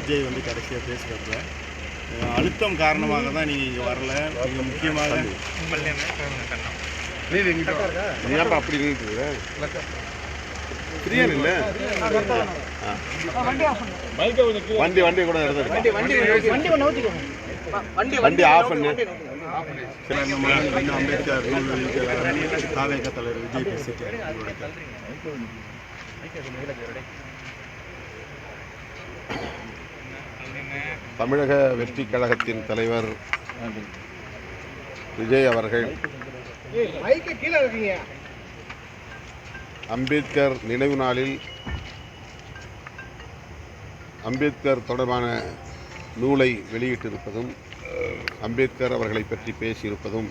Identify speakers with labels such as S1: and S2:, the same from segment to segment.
S1: விஜய் வந்து கடைசியாக பேசுகிறப்ப அழுத்தம் காரணமாக தான் நீங்கள் இங்கே வரல. நீங்கள் முக்கியமாக
S2: அப்படி ஃப்ரீயா இல்ல வண்டி வண்டி கூட வண்டி ஆஃப் பண்ணு.
S1: அம்பேத்கர் தாவேக தலைவர் விஜய் பேசிட்டார்.
S2: தமிழக வெற்றி கழகத்தின் தலைவர் விஜய் அவர்கள் அம்பேத்கர் நினைவு நாளில் அம்பேத்கர் தொடர்பான நூலை வெளியிட்டிருப்பதும் அம்பேத்கர் அவர்களை பற்றி பேசியிருப்பதும்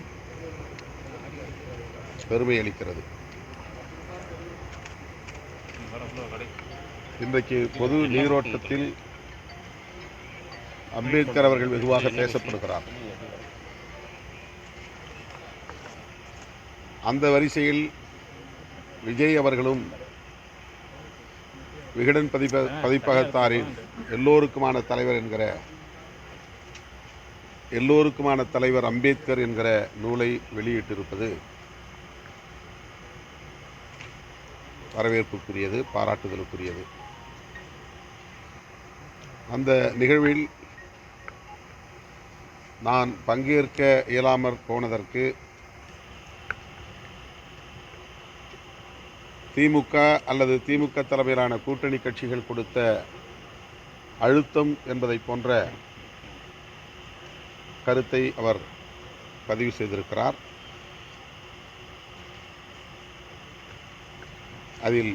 S2: பெருமை அளிக்கிறது. இன்றைக்கு பொது நீரோட்டத்தில் அம்பேத்கர் அவர்கள் வெகுவாக பேசப்படுகிறார். அந்த வரிசையில் விஜய் அவர்களும் விகடன் பதிப்பகத்தாரின் எல்லோருக்குமான தலைவர் அம்பேத்கர் என்கிற நூலை வெளியிட்டிருப்பது வரவேற்புக்குரியது, பாராட்டுதலுக்குரியது. அந்த நிகழ்வில் நான் பங்கேற்க இயலாமற் போனதற்கு திமுக அல்லது திமுக தலைமையிலான கூட்டணி கட்சிகள் கொடுத்த அழுத்தம் என்பதை போன்ற கருத்தை அவர் பதிவு செய்திருக்கிறார். அதில்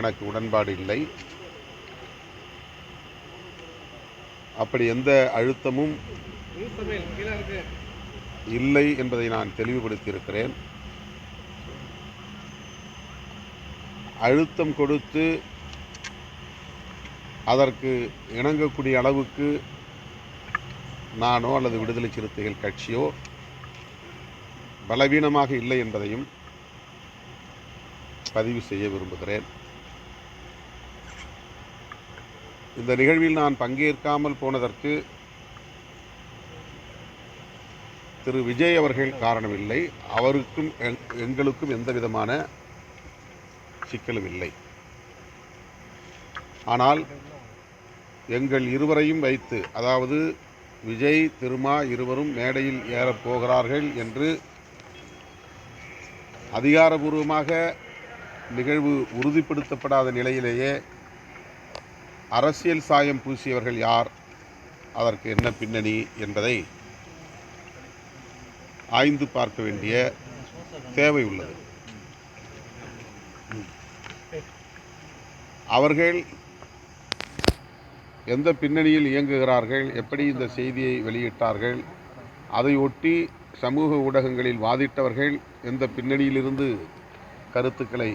S2: எனக்கு உடன்பாடு இல்லை. அப்படி எந்த அழுத்தமும் இல்லை என்பதை நான் தெளிவுபடுத்தியிருக்கிறேன். அழுத்தம் கொடுத்து அதற்கு இணங்கக்கூடிய அளவுக்கு நானோ அல்லது விடுதலை சிறுத்தைகள் கட்சியோ பலவீனமாக இல்லை என்பதையும் பதிவு செய்ய விரும்புகிறேன். இந்த நிகழ்வில் நான் பங்கேற்காமல் போனதற்கு திரு விஜய் அவர்கள் காரணமில்லை. அவருக்கும் எங்களுக்கும் எந்த விதமான சிக்கலும் இல்லை. ஆனால் எங்கள் இருவரையும் வைத்து, அதாவது விஜய் திருமா இருவரும் மேடையில் ஏறப் போகிறார்கள் என்று அதிகாரபூர்வமாக நிகழ்வு உறுதிப்படுத்தப்படாத நிலையிலேயே அரசியல் சாயம் பூசியவர்கள் யார், அதற்கு என்ன பின்னணி என்பதை ஆய்ந்து பார்க்க வேண்டிய தேவை உள்ளது. அவர்கள் எந்த பின்னணியில் இயங்குகிறார்கள், எப்படி இந்த செய்தியை வெளியிட்டார்கள், அதை ஒட்டி சமூக ஊடகங்களில் வாதிட்டவர்கள் எந்த பின்னணியிலிருந்து கருத்துக்களை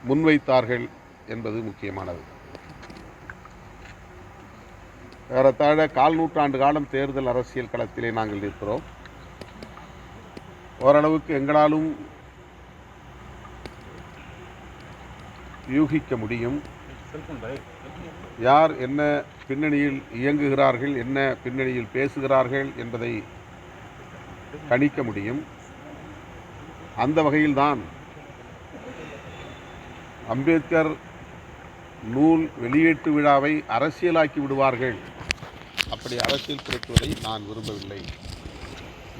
S2: முன்வைத்தார்கள் என்பது முக்கியமானது. ஏறத்தாழ 1/4 நூற்றாண்டு காலம் தேர்தல் அரசியல் களத்திலே நாங்கள் நிற்கிறோம். ஓரளவுக்கு எங்களாலும் யூகிக்க முடியும் யார் என்ன பின்னணியில் இயங்குகிறார்கள், என்ன பின்னணியில் பேசுகிறார்கள் என்பதை கணிக்க முடியும். அந்த வகையில்தான் அம்பேத்கர் நூல் வெளியீட்டு விழாவை அரசியலாக்கி விடுவார்கள், அப்படி அரசியல் படுத்துவதை நான் விரும்பவில்லை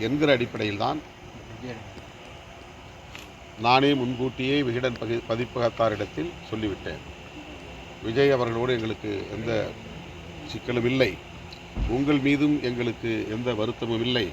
S2: என்கிற அடிப்படையில்தான் நானே முன்கூட்டியே விகடன் பதிப்பகத்தாரிடத்தில் சொல்லிவிட்டேன். விஜய் அவர்களோடு எங்களுக்கு எந்த சிக்கலும் இல்லை, உங்கள் மீதும் எங்களுக்கு எந்த வருத்தமும் இல்லை.